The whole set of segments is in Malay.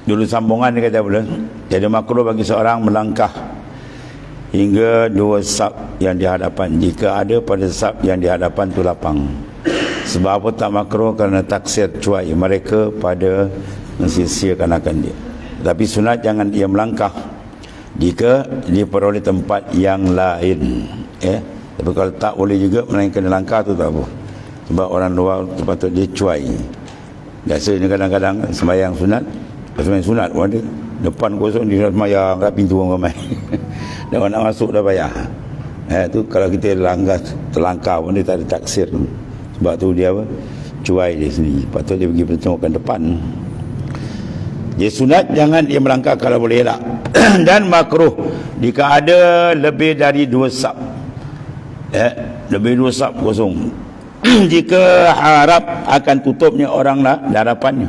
Dulu sambungan dia kata pula, jadi makruh bagi seorang melangkah hingga 2 saf yang di hadapan jika ada pada saf yang di hadapan tu lapang. Sebab apa tak makruh? Kerana taksir cuai mereka pada mensia-siakan akan dia. Tapi sunat jangan ia melangkah jika diperoleh tempat yang lain. Tapi kalau tak boleh juga melainkan langkah tu tak apa. Sebab orang luar sepatut dia cuai. Biasanya kadang-kadang sembahyang sunat, sembahyang sunat pun ada depan kosong dia sembahyang kat pintu orang ramai. Dan orang nak masuk dah payah. Tu kalau kita terlangkah pun dia tak ada taksir. Sebab tu dia apa? Cuai dia sendiri. Patut dia pergi bertengokkan depan. Dia sunat jangan dia melangkah kalau boleh elak. Dan makruh jika ada lebih dari 2 saf. Lebih 2 saf kosong. Jika harap akan tutupnya orang hadapannya.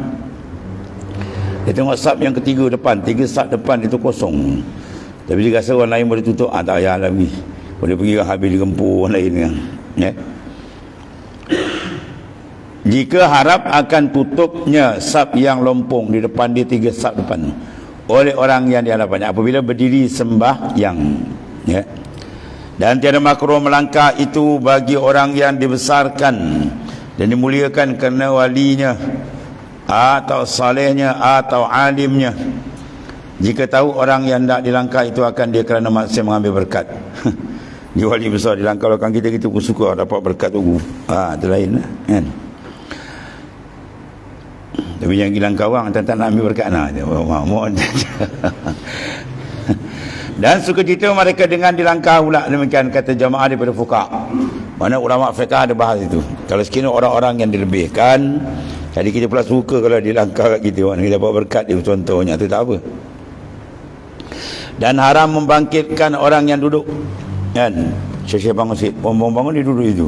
Dia tengok saf yang ketiga depan, 3 saf depan itu kosong. Tapi dia rasa orang lain boleh tutup, tak payah lagi. Boleh pergi habis digempur orang lain kan. Jika harap akan tutupnya saf yang lompong di depan dia, 3 saf depan oleh orang yang di hadapannya apabila berdiri sembahyang, dan tiada makruh melangkah itu bagi orang yang dibesarkan dan dimuliakan kerana walinya atau salehnya atau alimnya. Jika tahu orang yang tak dilangkah itu akan dia kerana maksud mengambil berkat. Dia wali besar dilangkah oleh kita pun suka dapat berkat tu. Itu lain kan. Tapi yang dilangkah orang tak nak ambil berkat dan suka cerita mereka dengan dilangkah pula. Demikian kata jamaah daripada fuqaha. Mana ulama fiqh ada bahas itu. Kalau sekiranya orang-orang yang dilebihkan, jadi kita pula suka kalau dilangkah kat kita, mana kita dapat berkat dia contohnya, tu tak apa. Dan haram membangkitkan orang yang duduk kan. Syekh bangun masjid, bangun dia duduk itu.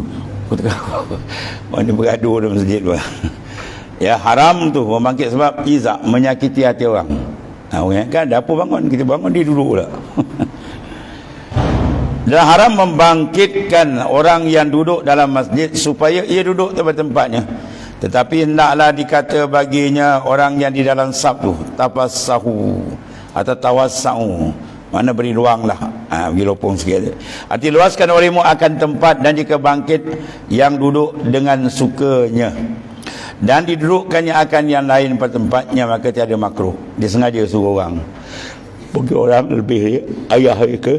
Mana bergaduh dalam masjid tu. Ya, haram tu membangkit sebab iza, menyakiti hati orang. Kan ada apa bangun, kita bangun dia duduk pula. Dan haram membangkitkan orang yang duduk dalam masjid supaya ia duduk tempat-tempatnya. Tetapi hendaklah dikata baginya orang yang di dalam saf tu tafassahu atau tawassau, mana beri ruanglah, bagi lopong sikit. Arti luaskan olehmu akan tempat, dan jika bangkit yang duduk dengan sukanya dan didudukkannya akan yang lain pada tempatnya, maka tiada makruh. Dia sengaja suruh orang, bagi orang lebih ayah ke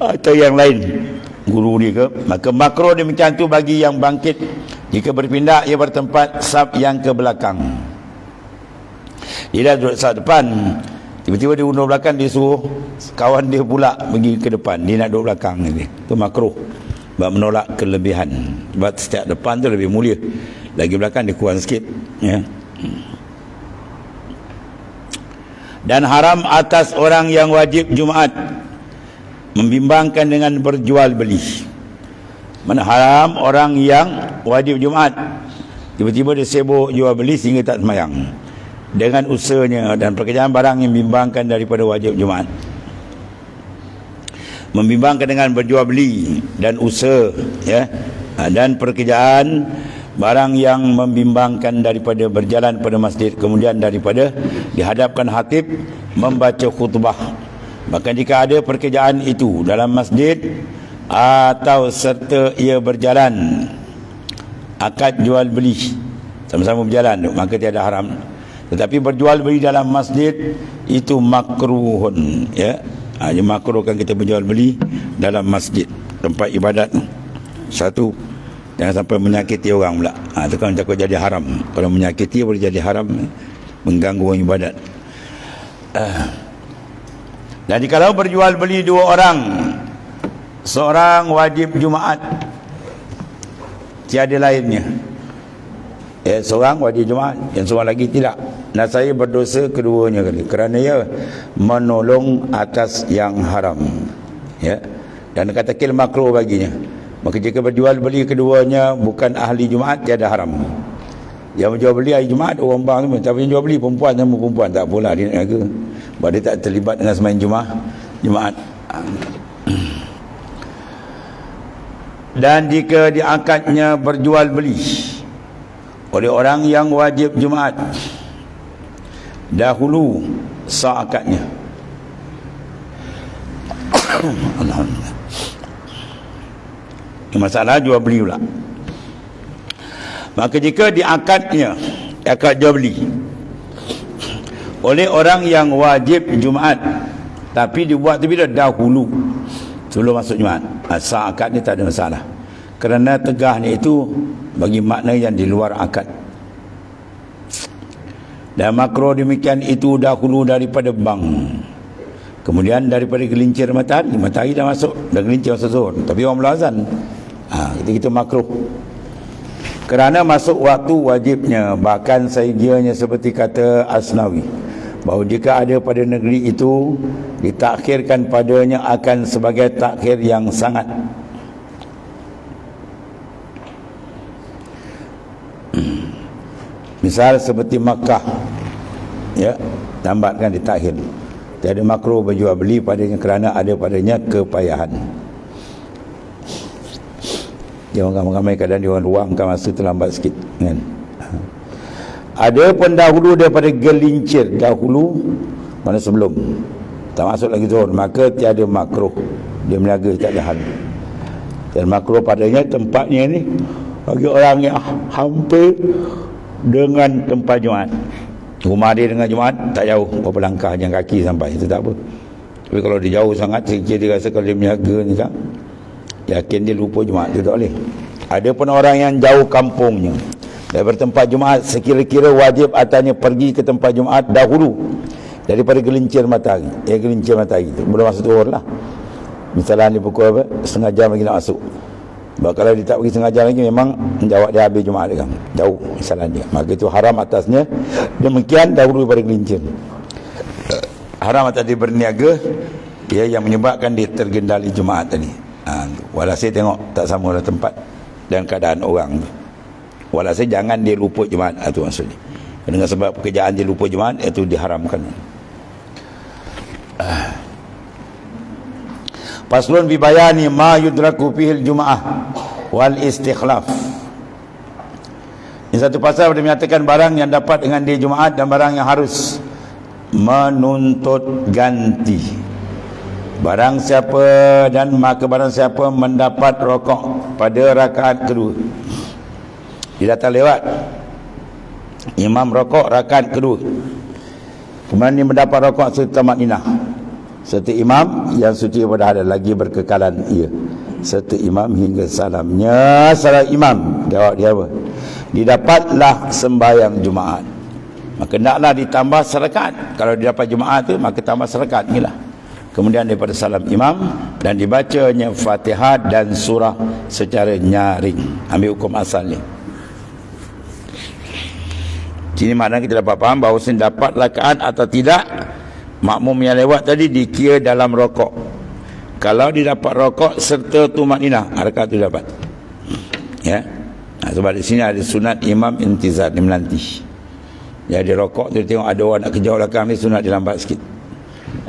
atau yang lain, guru dia ke, maka makruh demikian tu bagi yang bangkit jika berpindah ia bertempat saf yang ke belakang. Dia dah duduk saf depan, tiba-tiba dia undur belakang, dia suruh kawan dia pula pergi ke depan, dia nak duduk belakang ni. Itu makruh, sebab menolak kelebihan. Sebab setiap depan tu lebih mulia, lagi belakang dia kurang sikit, Dan haram atas orang yang wajib Jumaat membimbangkan dengan berjual beli. Mana haram orang yang wajib Jumaat tiba-tiba dia sibuk jual beli sehingga tak sembahyang dengan usahanya dan pekerjaan barang yang membimbangkan daripada wajib Jumaat. Membimbangkan dengan berjual beli dan usaha, dan pekerjaan barang yang membimbangkan daripada berjalan pada masjid, kemudian daripada dihadapkan khatib membaca khutbah. Maka jika ada pekerjaan itu dalam masjid atau serta ia berjalan akad jual beli sama-sama berjalan, maka tiada haram. Tetapi berjual beli dalam masjid itu makruhun, dia makruhkan kita berjual beli dalam masjid, tempat ibadat. Satu, jangan sampai menyakiti orang pula. Itu kan takut jadi haram. Kalau menyakiti boleh jadi haram, mengganggu orang ibadat. Dan kalau berjual beli 2 orang, seorang wajib Jumaat, tiada lainnya. Seorang wajib Jumaat, yang seorang lagi tidak. Dan saya berdosa keduanya kali, kerana ia menolong atas yang haram. Dan katakan makruh baginya. Maka jika berjual beli keduanya bukan ahli Jumaat, tiada haram. Yang berjual beli hari Jumaat orang bang, tapi yang jual beli perempuan sama perempuan, tak apalah dia nak jaga. Sebab dia tak terlibat dengan sembahyang Jumaat. Dan jika diangkatnya berjual beli oleh orang yang wajib Jumaat dahulu sah akadnya. Alhamdulillah. Masalah jual beli pula. Maka jika diakadnya akad jual beli oleh orang yang wajib Jumaat, tapi dibuat tu bila dahulu sebelum masuk Jumaat, sah akad ni tak ada masalah. Kerana tegahnya itu bagi makna yang di luar akad. Dan makro demikian itu dahulu daripada bank, kemudian daripada gelincir matahari dah masuk, dah gelincir masuk zuhur, tapi orang belazan, kita makro kerana masuk waktu wajibnya. Bahkan sehingga seperti kata Asnawi, bahawa jika ada pada negeri itu ditakhirkan padanya akan sebagai takhir yang sangat. Misal seperti Makkah, ya, lambatkan ditakhir. Tiada makruh berjual beli padanya kerana ada padanya kepayahan. Dia orang ramai kadang dia orang luangkan masa terlambat sikit, kan. Ada pun dahulu daripada gelincir, dahulu mana sebelum tak masuk lagi zuhur, maka tiada makruh, dia meniaga tak ada hal. Dan makruh padanya tempatnya ni bagi orang yang hampir dengan tempat Jumaat. Rumah dia dengan Jumaat tak jauh, berapa langkah jalan kaki sampai, itu tak apa. Tapi kalau dia jauh sangat, sekiranya dia rasa kalau dia meniaga ni kan, yakin dia lupa Jumaat, dia tak boleh. Ada pun orang yang jauh kampungnya daripada tempat Jumaat, sekira-kira wajib atasnya pergi ke tempat Jumaat dahulu daripada gelincir matahari. Gelincir matahari tu belum masuk zuhur lah. Misalnya dia pukul apa, setengah jam lagi nak masuk. Sebab kalau dia tak pergi setengah jam lagi, memang jawab dia habis Jumaat dia kan, jauh misalnya dia, maka itu haram atasnya demikian dahulu daripada gelincir. Haram atas dia berniaga, ya, yang menyebabkan dia tergendali Jumaat tadi. Walhasil tengok tak samalah tempat dan keadaan orang tu. Walhasil jangan dia luput Jumaat, itu maksudnya. Dengan sebab pekerjaan dia luput Jumaat, itu diharamkan. Faslun bi bayani ma yudraku fihil Jumaah wal istikhlaf. Ini satu pasal yang menyatakan barang yang dapat dengan dia Jumaat dan barang yang harus menuntut ganti. Barang siapa dan maka barang siapa mendapat rokok pada rakaat kedua, dia datang lewat imam rokok rakaat kedua, kemudian dia mendapat rokok serta makninah serta imam yang suci pada hadal lagi berkekalan ia serta imam hingga salamnya. Salam imam, jawab dia apa? Didapatlah sembahyang Jumaat, maka naklah ditambah serakaat. Kalau dia dapat Jumaat tu, maka tambah serakaat inilah. Kemudian daripada salam imam dan dibacanya Fatihah dan surah secara nyaring. Ambil hukum asalnya. Sini maknanya kita dapat faham bahawa dapat rakaat atau tidak, makmum yang lewat tadi dikira dalam rokok. Kalau dia dapat rokok serta tumakninah, rakaat tu dapat. Ya. Sebab di sini ada sunat imam intizar, dia menanti. Jadi rokok tu tengok ada orang nak kejar belakang ni, sunat dia lambat sikit.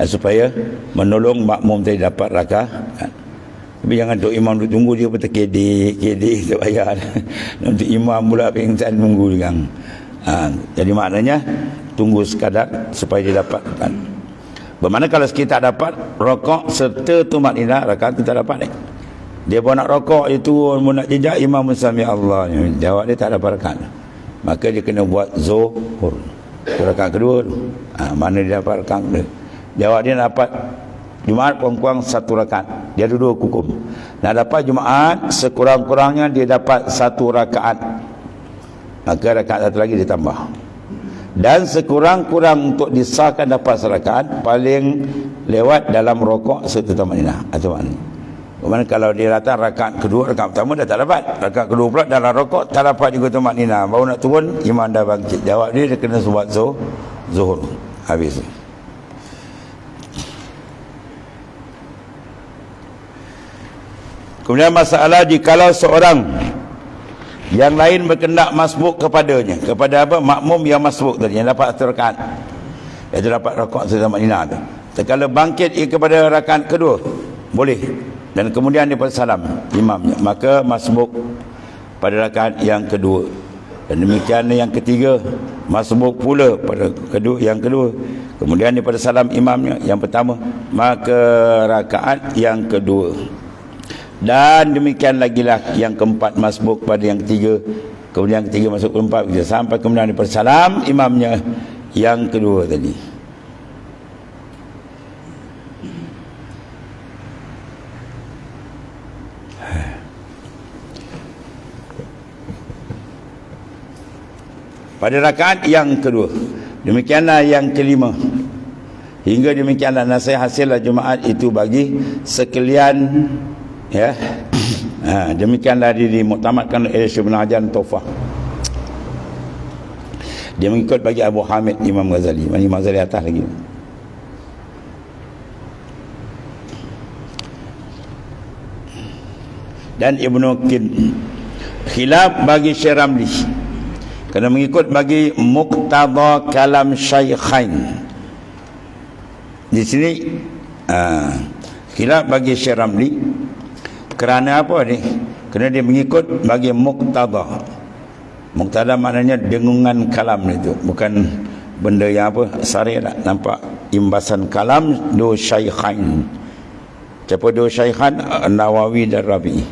Supaya menolong makmum tadi dapat rakaat. Tapi jangan untuk imam duduk tunggu, dia pun terkedik tak payah. Untuk imam pula pengsan tunggu juga. Jadi maknanya tunggu sekadar supaya dia dapat kan. Bermakna kalau kita tak dapat rokok serta tumakninah, rakaat kita dapat. Dia pun nak rokok itu, mau nak jejak imam sami Allah, jawab dia tak dapat rakaat, maka dia kena buat zuhur rakaat kedua tu. Mana dia dapat rakaat kedua? Jawab dia dapat Jumaat kurang-kurang satu rakaat, dia ada dua hukum. Nak dapat Jumaat sekurang-kurangnya dia dapat satu rakaat, maka rakaat satu lagi ditambah. Dan sekurang-kurang untuk disahkan dapat serakaat, paling lewat dalam rokok serta tumakninah atau makna. Kemudian kalau dia datang rakaat kedua, rakaat pertama dah tak dapat, rakaat kedua pula dalam rokok tak dapat juga tumakninah, baru nak turun imam dah bangkit. Jawab dia kena buat zuhur habis. Kemudian masalah jikalau seorang yang lain berkendak masbuk kepadanya, kepada apa? Makmum yang masbuk tadi, yang dapat satu rakaat, iaitu dapat rakaat serta makninah tu. Sekala bangkit ia kepada rakaat kedua, boleh. Dan kemudian dia salam imamnya, maka masbuk pada rakaat yang kedua. Dan demikian yang ketiga, masbuk pula pada yang kedua. Kemudian daripada salam imamnya yang pertama, maka rakaat yang kedua. Dan demikian lagi lah yang keempat, masbuk pada yang ketiga. Kemudian yang ketiga masuk keempat, sampai kemudian daripada salam imamnya yang kedua tadi. Pada rakaat yang kedua. Demikianlah yang kelima. Hingga demikianlah nasihat hasillah Jumaat itu bagi sekalian, ya. Demikianlah dimuktamadkan oleh Syekh Ibn Hajar Tawfah. Dia mengikut bagi Abu Hamid Imam Ghazali. Imam Ghazali atas lagi. Dan Ibnu Qin. Khilaf bagi Syekh Ramli. Kena mengikut bagi muqtada kalam syaikhain. Di sini khilaf bagi Syekh Ramli. Kerana apa ni? Kerana dia mengikut bagi muqtada. Muqtada maknanya dengungan kalam itu, bukan benda yang apa sari tak nampak imbasan kalam do syaikhain. Siapa do syaikhan? Nawawi dan Rabi'i.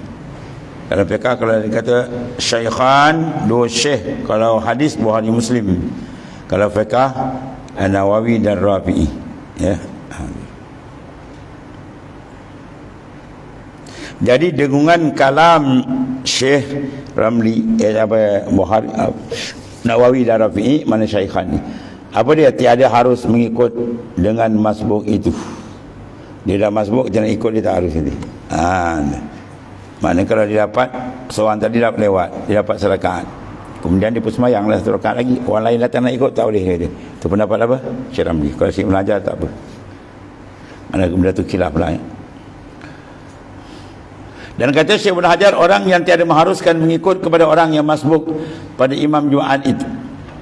Dalam fiqh kalau dia kata syaikhan, dua syekh. Kalau hadis Bukhari Muslim. Kalau fiqh Nawawi dan Rafi'i, ya. Jadi dengungan kalam Syekh Ramli, Bukhari, Nawawi dan Rafi'i, mana syaikhan ni? Apa dia? Tiada harus mengikut dengan masbuk itu. Dia dah masbuk, jangan ikut, dia tak harus ini. Maknanya kalau dia dapat seorang tadi dapat lewat, dia dapat serakaat, kemudian dia pun semayang lah satu rakaat lagi, orang lain datang nak ikut, tak boleh dia. Itu pendapat apa? Syekh Ramli. Kalau Syekh Ibn tak apa. Mana benda tu khilaf lah, ya. Dan kata Syekh Ibn Hajar, orang yang tiada mengharuskan mengikut kepada orang yang masbuk pada imam Jumaat itu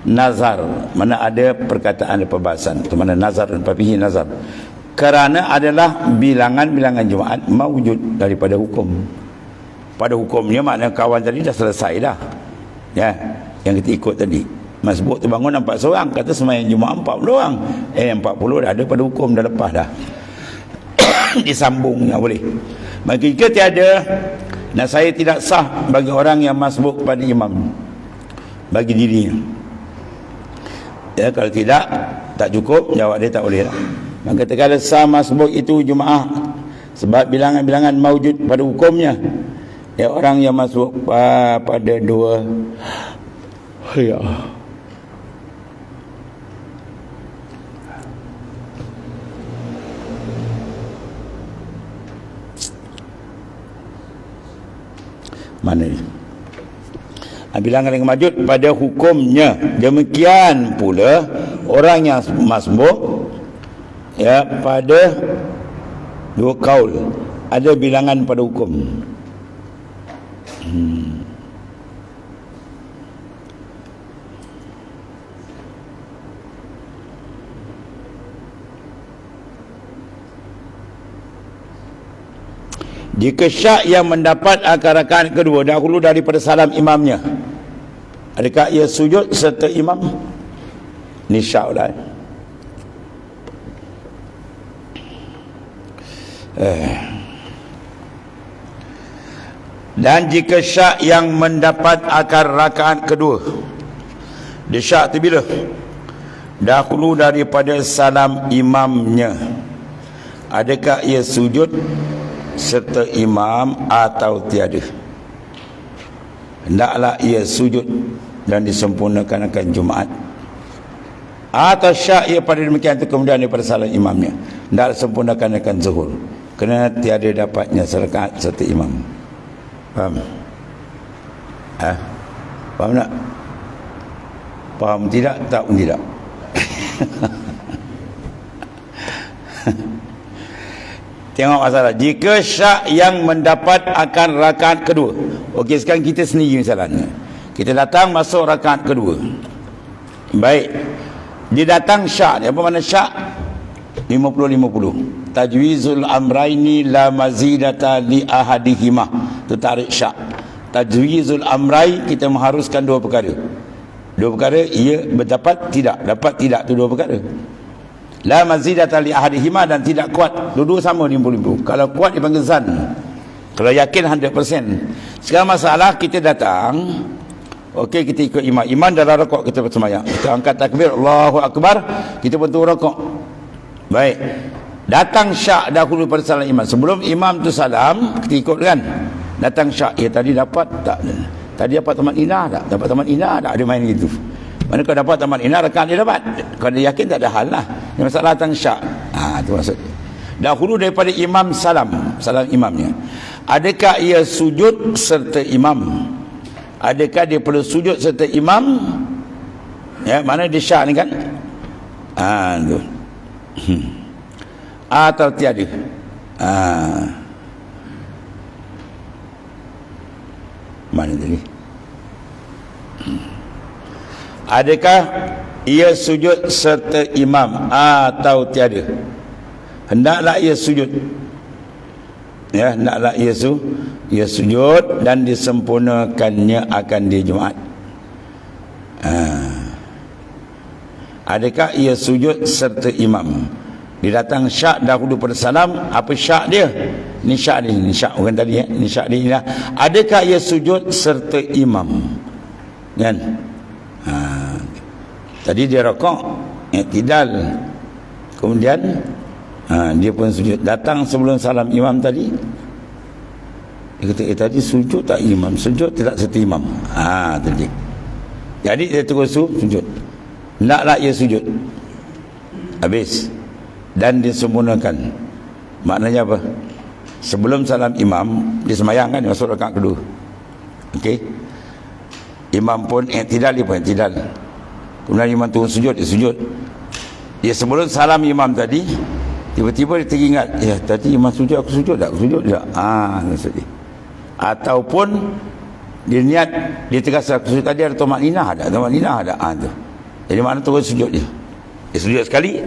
nazar, mana ada perkataan, ada perbahasan itu mana nazar dan papihi nazar, kerana adalah bilangan-bilangan Jumaat mawujud daripada hukum. Pada hukumnya maknanya kawan tadi dah selesai dah, ya, yang kita ikut tadi. Masbuk terbangun nampak seorang, kata semayang Jumaat 40 orang, 40 dah ada pada hukum, dah lepas dah. Disambung tak boleh. Maka jika tiada, dan saya tidak sah bagi orang yang masbuk pada imam bagi dirinya, ya, kalau tidak tak cukup, jawab dia tak boleh lah. Maka terkala sah masbuk itu Jumaat sebab bilangan-bilangan mawujud pada hukumnya, ya, orang yang masuk pada dua, ya, mana ni? Bilangan yang mawujud pada hukumnya. Demikian pula orang yang masbuk, ya, pada dua kaul, ada bilangan pada hukum. Jika syak yang mendapat rakaat kedua dahulu daripada salam imamnya, adakah ia sujud serta imam? Ni syak lah. Dan jika syak yang mendapat rakaat kedua, dia syak tu bila? Dahulu daripada salam imamnya, adakah ia sujud serta imam atau tiada? Hendaklah ia sujud dan disempurnakan akan Jumaat. Atau syak ia pada demikian itu kemudian daripada salam imamnya, hendaklah sempurnakan akan zuhur, kerana tiada dapatnya serakaat serta imam. Faham? Faham tak? Faham tidak? Tak pun tidak. Tengok masalah. Jika syak yang mendapat akan rakaat kedua. Okey, sekarang kita sendiri misalnya, kita datang masuk rakaat kedua. Baik, dia datang syak. Apa makna syak? 50-50. Tajwizul amraini la mazidata li ahadihimah. Itu tarik syak. Tajwizul amrai, kita mengharuskan dua perkara. Dua perkara, ia berdapat tidak, dapat tidak, tu dua perkara. La mazidata li ahadihima, dan tidak kuat. Dua-dua sama limpu-limpu. Kalau kuat dipanggil zan. Kalau yakin 100%. Sekarang masalah kita datang, okey, kita ikut imam. Imam dalam rakaat kita bersemayam. Kita angkat takbir, Allahu Akbar, kita pun turun rakaat. Baik. Datang syak dahulu pada salam imam. Sebelum imam tu salam, kita ikut kan. Datang syak, tadi dapat tak? Tadi dapat tamat inah tak? Dapat tamat inah tak? Ada main gitu. Mana kalau dapat tamat inah, rakaat dia dapat. Kalau dia yakin tak ada hal lah. Yang masalah datang syak. Itu maksud. Dahulu daripada imam salam imamnya. Adakah ia sujud serta imam? Adakah dia perlu sujud serta imam? Ya, mana dia syak ni kan? Tu. Atau tiada. Mana tadi? Adakah ia sujud serta imam atau tiada? Hendaklah ia sujud. Ya, hendaklah ia sujud dan disempurnakannya akan di Jumaat. Adakah ia sujud serta imam? Dia datang syak dahulu pada salam. Apa syak dia? Ni syak ni syak bukan tadi ni syak dia. Adakah ia sujud serta imam? Kan? Tadi dia rakaat, i'tidal. Kemudian dia pun sujud. Datang sebelum salam imam tadi. Dia kata, tadi sujud tak imam? Sujud tidak serta imam. Tadi. Jadi dia terus sujud. Naklah ia sujud. Habis. Dan disempurnakan. Maknanya apa? Sebelum salam imam, dia semayang kan, dia masuk rakaat kedua. Okey. Imam pun i'tidal, dia pun i'tidal. Kemudian imam turun sujud, dia sujud. Dia sebelum salam imam tadi, tiba-tiba dia teringat, tadi imam sujud, aku sujud tak? Aku sujud tak? Maksud dia. Ataupun dia niat, dia terasa aku sujud tadi ada tamak-ninah tak? Tamak-ninah tak? Tu. Jadi makna turun sujud dia. Dia sujud sekali,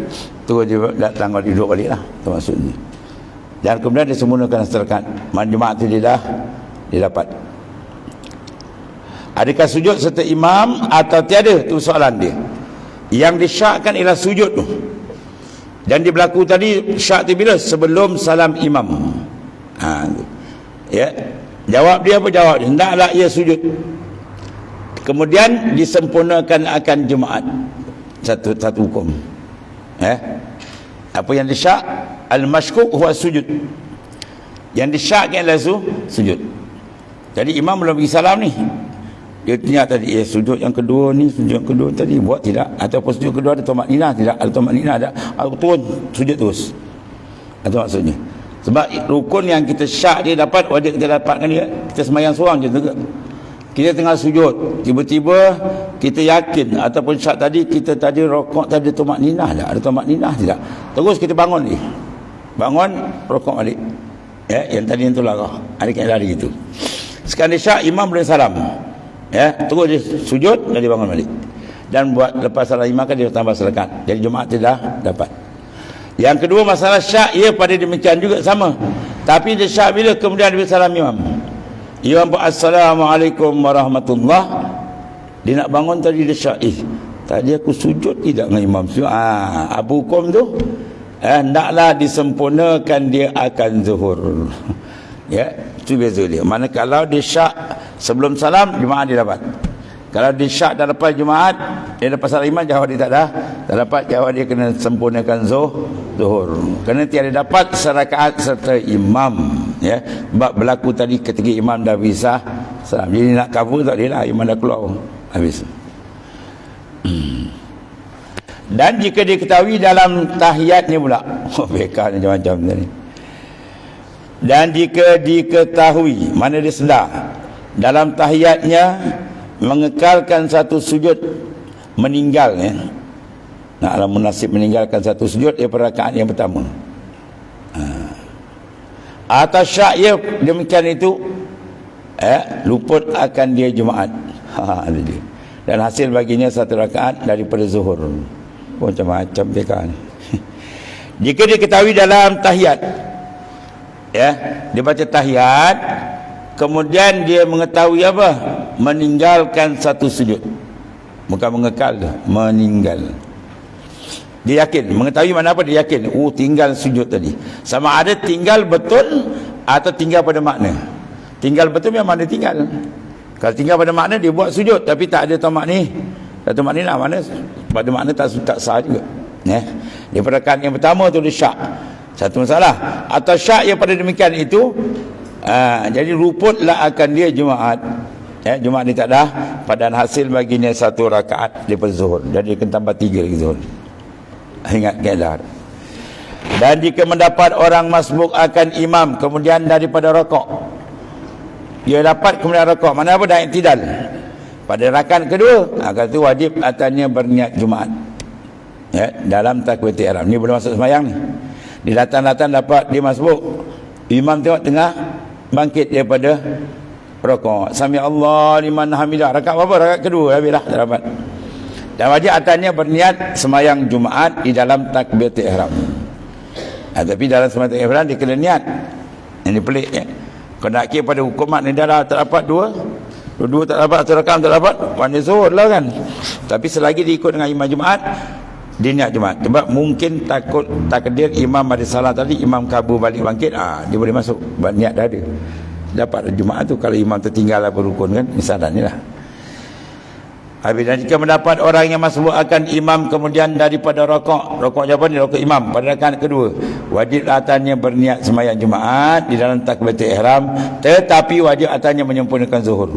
terus dia datang duduk balik lah. Itu maksudnya. Dan kemudian dia sempurnakan rakaat. Jemaat tu dia dapat. Adakah sujud serta imam atau tiada? Itu soalan dia. Yang disyakkan ialah sujud tu. Dan dia berlaku tadi, syak tu bila? Sebelum salam imam. Ya. Jawab dia apa jawab dia? Hendaklah ia sujud. Kemudian disempurnakan akan Jumaat. Satu hukum. Apa yang disyak? Al-mashkuk huwa sujud. Yang disyakkan ialah sujud. Jadi imam belum bagi salam ni. Dia tanya tadi, sujud yang kedua ni, sujud yang kedua tadi buat tidak? Ataupun sujud kedua ada tamak-ninah tidak? Ada tamak-ninah ada? Aku turun sujud terus. Itu maksudnya. Sebab rukun yang kita syak dia dapat, wajib kita dapatkan dia. Kita semayang seorang je juga. Kita tengah sujud, tiba-tiba kita yakin ataupun syak tadi, kita tadi rakaat tadi tamak-ninah tak? Ada tamak-ninah tidak? Terus kita bangun ni. Bangun, rakaat balik. Ya, yang tadi yang tu larah. Ada kaedah gitu. Sekarang dia syak, imam boleh salam. Ya, terus dia sujud dan dia bangun balik. Dan buat lepas salam imam kan dia tambah serakat. Jadi Jumaat dia dah dapat. Yang kedua masalah syak, ia pada demikian juga sama. Tapi dia syak bila? Kemudian dia salam imam. Imam pun Assalamualaikum warahmatullahi. Dia nak bangun tadi dia syak. Tadi aku sujud tidak dengan imam sujud. Apa hukum tu? Naklah disempurnakan dia akan zuhur. Ya, itu beza dia. Mana kalau dia syak sebelum salam, Jumaat dia dapat. Kalau dia syak dah lepas Jumaat, dia lepas salam imam, jawab dia tak dapat, jawab dia kena sempurnakan zuhur. Kerana tiada dapat serakaat serta imam. Ya, sebab berlaku tadi ketika imam dah bisa salam. Jadi nak cover tak dia lah, imam dah keluar habis. Dan jika diketahui dalam tahiyatnya pula, bekar macam-macam tadi. Dan jika diketahui, mana dia sedar, dalam tahiyatnya mengekalkan satu sujud, meninggal nak munasib meninggalkan satu sujud daripada rakaat yang pertama. Atas syak ia demikian itu, luput akan dia Jumaat. Dan hasil baginya satu rakaat daripada zuhur. Macam-macam mereka ni. Jika diketahui dalam tahiyat, dia baca tahiyat, kemudian dia mengetahui apa? Meninggalkan satu sujud. Bukan mengekal, meninggal. Dia yakin, mengetahui mana apa dia yakin. Tinggal sujud tadi. Sama ada tinggal betul atau tinggal pada makna. Tinggal betul memang mana tinggal. Kalau tinggal pada makna dia buat sujud tapi tak ada tamak ni. Tak tamak ni lah mana pada makna tak sah juga. Daripada rakaat yang pertama tu dia syak. Satu masalah. Atau syak yang pada demikian itu jadi luputlah akan dia Jumaat. Jumaat ni tak dah padahal hasil baginya satu rakaat daripada zuhur. Jadi dia kena tambah 3 lagi zuhur. Ingat kaedah. Dan jika mendapat orang masbuk akan imam kemudian daripada rokok, dia dapat kemudian rokok, mana apa dah i'tidal pada rakaat kedua, kata tu wajib atasnya berniat Jumaat dalam takbiratul ihram. Ni belum masuk sembahyang ni. Dia datang dapat dia masbuk, imam tengok tengah bangkit daripada rokok, sami Allah liman hamidah, rakaat berapa? Rakaat kedua, habis dah tak dapat. Dan wajib atasnya berniat sembahyang Jumaat di dalam takbiratul ihram. Tapi dalam sembahyang ihram dia kena niat. Ini pelik Kalau nak kira pada hukumat ni dah tak dapat dua tak dapat, satu rakaat tak dapat, mana zuhur lah kan. Tapi selagi diikut dengan imam Jumaat, dia niat Jumaat. Sebab mungkin takdir imam ada salah tadi, imam kabur balik bangkit, dia boleh masuk. Sebab niat dah ada. Dapat Jumaat tu kalau imam tertinggal apa rukun kan, misalnya ni lah. Habis, dan jika mendapat orang yang masbuk akan imam kemudian daripada rokok jawapan dia rokok imam pada rakaat kedua, wajib atasnya berniat sembahyang Jumaat di dalam takbiratul ihram, tetapi wajib atasnya menyempurnakan zuhur.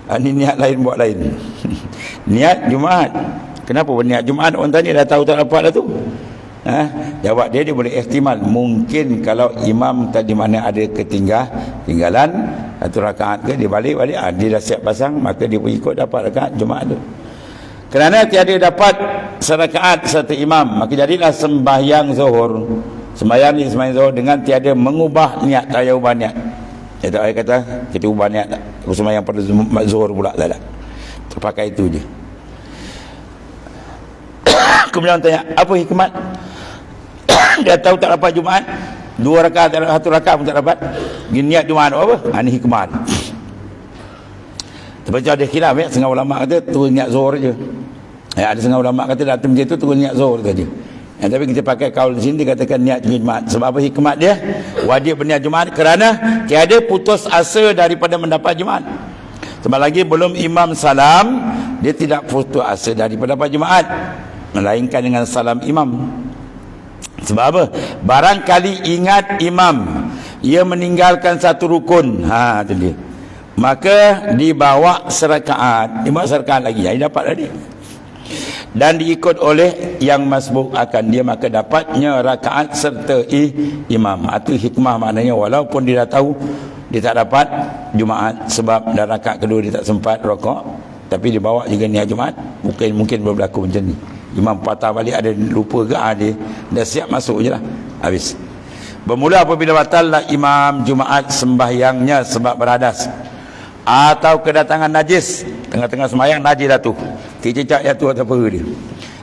Ini niat lain buat lain. Niat Jumaat. Kenapa berniat Jumaat? Orang tanya dah tahu tak dapat dah tu. Jawab dia boleh ihtimal. Mungkin kalau imam tadi mana ada ketinggalan satu rakaat ke, dia balik dia dah siap pasang, maka dia pun ikut dapat rakaat Jumaat tu. Kerana tiada dapat serakaat serta imam, maka jadilah sembahyang zuhur. Sembahyang zuhur dengan tiada mengubah niat, tak payah ubah niat. Tak payah kata kita ubah niat tak. Aku sembahyang pada zuhur pula tak. Terpakai itu je. Kemudian tanya, apa hikmat? Dia tahu tak dapat Jumaat, 2 rakaat, 1 rakaat pun tak dapat, dia niat Jumaat apa? Ini hikmat. Tapi ada khilaf setengah ulama kata turun niat zuhur je. Ada setengah ulama kata datang macam tu turun niat zuhur saja. Tapi kita pakai kaul di sini dikatakan niat Jumaat. Sebab apa hikmat dia? Wajib berniat Jumaat kerana tiada putus asa daripada mendapat Jumaat. Sebab lagi belum imam salam, dia tidak putus asa daripada dapat Jumaat, melainkan dengan salam imam. Sebab apa? Barangkali ingat imam ia meninggalkan satu rukun, itu dia, maka dibawa serakaat, lagi, dia dapat tadi, dan diikut oleh yang masbuk akan dia, maka dapatnya rakaat serta imam. Itu hikmah, maknanya walaupun dia dah tahu dia tak dapat Jumaat sebab dah rakaat kedua dia tak sempat rokok, tapi dia bawa juga niat Jumaat. Mungkin berlaku macam ni, imam patah balik, ada lupa ke, dia dah siap masuk je lah, habis. Bermula apabila batallah imam Jumaat sembahyangnya sebab beradas atau kedatangan najis. Tengah-tengah sembahyang najis dah tu, cicak jatuh atas peha dia,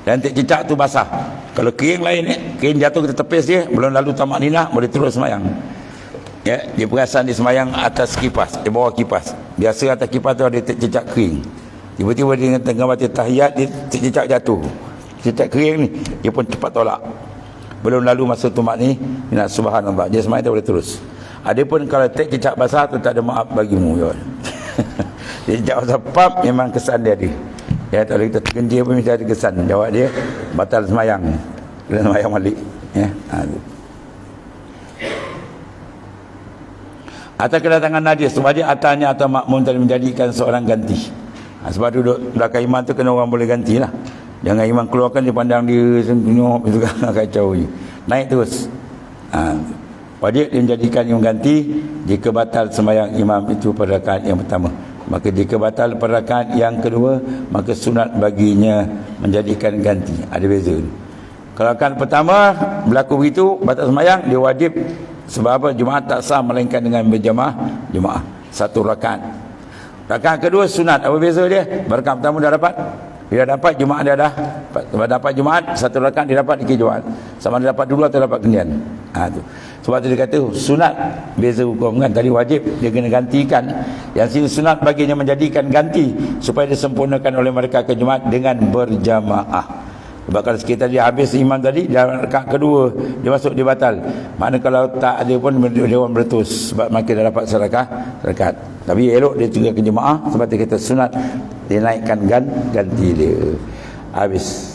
dan cicak tu basah. Kalau kering lain kering jatuh kita tepis dia, belum lalu tamak ninah, boleh terus sembahyang. Dia perasan di sembahyang atas kipas, di bawah kipas. Biasa atas kipas tu ada cicak kering. Tiba-tiba dia tengah baca tahiyat, dia cicak jatuh. Cicak kering ni dia pun cepat tolak, belum lalu masa tumak ni, subhanallah, dia sembahyang dia boleh terus. Adapun kalau cicak basah tu tak ada maaf bagimu. Cicak basah pap, memang kesan dia ada. Tak boleh kita tekan dia pun mesti ada kesan. Jawab dia batal sembahyang, kena sembahyang balik. Atau kedatangan najis, sebab dia atasnya atau makmum tadi menjadikan seorang ganti. Sebab duduk belakang imam tu kena orang boleh gantilah. Jangan imam keluarkan dia pandang dia senyum itu kan, kacau je. Naik terus. Wajib dia menjadikan imam ganti jika batal sembahyang imam itu pada rakaat yang pertama. Maka jika batal pada rakaat yang kedua, maka sunat baginya menjadikan ganti. Ada beza ni. Kalau rakaat pertama berlaku begitu, batal sembahyang, dia wajib. Sebab apa? Jumaat tak sah melainkan dengan berjemaah satu rakaat. Rakaat kedua sunat. Apa beza dia? Rakaat pertama dah dapat, dia dapat Jumaat, dia dah dapat Jumaat, satu rakaat dia dapat ikut Jumaat. Sama dia dapat dulu atau dapat kemudian. Tu. Sebab tu dia kata sunat beza hukum kan. Tadi wajib dia kena gantikan. Yang sini sunat baginya menjadikan ganti supaya disempurnakan oleh mereka ke Jumaat dengan berjamaah. Sebab kalau sekitar dia habis imam tadi, dalam rakaat kedua dia masuk, dia batal. Mana kalau tak ada pun dia orang beratus sebab makin dah dapat rakaat. Tapi elok dia juga ke jemaah sebab dia kata sunat dia naikkan ganti dia. Habis.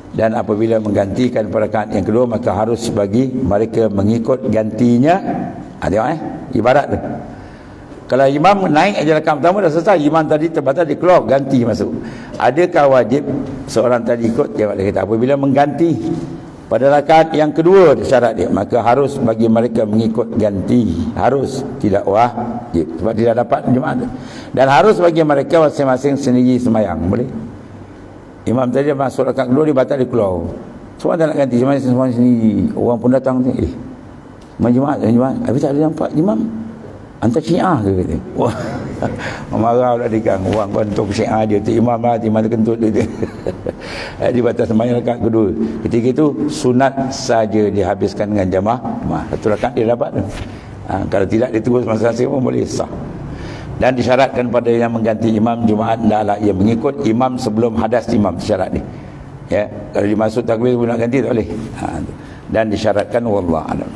Dan apabila menggantikan rakaat yang kedua, maka harus bagi mereka mengikut gantinya. Tengok ibarat tu. Kalau imam naik aja rakaat pertama dah selesai, imam tadi terbatal, dia keluar ganti masuk. Adakah wajib seorang tadi ikut? Dia kata apabila mengganti pada rakaat yang kedua, syarat dia, maka harus bagi mereka mengikut ganti. Harus, tidak wajib sebab tidak dapat jemaah. Dan harus bagi mereka masing-masing sendiri semayang. Boleh? Imam tadi masuk rakaat kedua, dia batal, dia keluar. Semua tak nak ganti, semua sendiri. Orang pun datang tu, jemaah. Habis tak ada nampak imam. Antar Syiah ke kata. Wah. Marah pula dia kan. Orang kontok Syiah dia tu imam lah, imam terkentut dia. Dia batas sembahyang rakaat kedua. Ketika itu sunat saja dihabiskan dengan jamaah. Satu rakaat dia dapat tu. Kalau tidak dia terus masing-masing pun boleh sah. Dan disyaratkan pada yang mengganti imam Jumaat hendaklah ia mengikut imam sebelum hadas imam, syarat ni. Ya, kalau dimasuk takbir pun nak ganti tak boleh. Dan disyaratkan wallahu a'lam.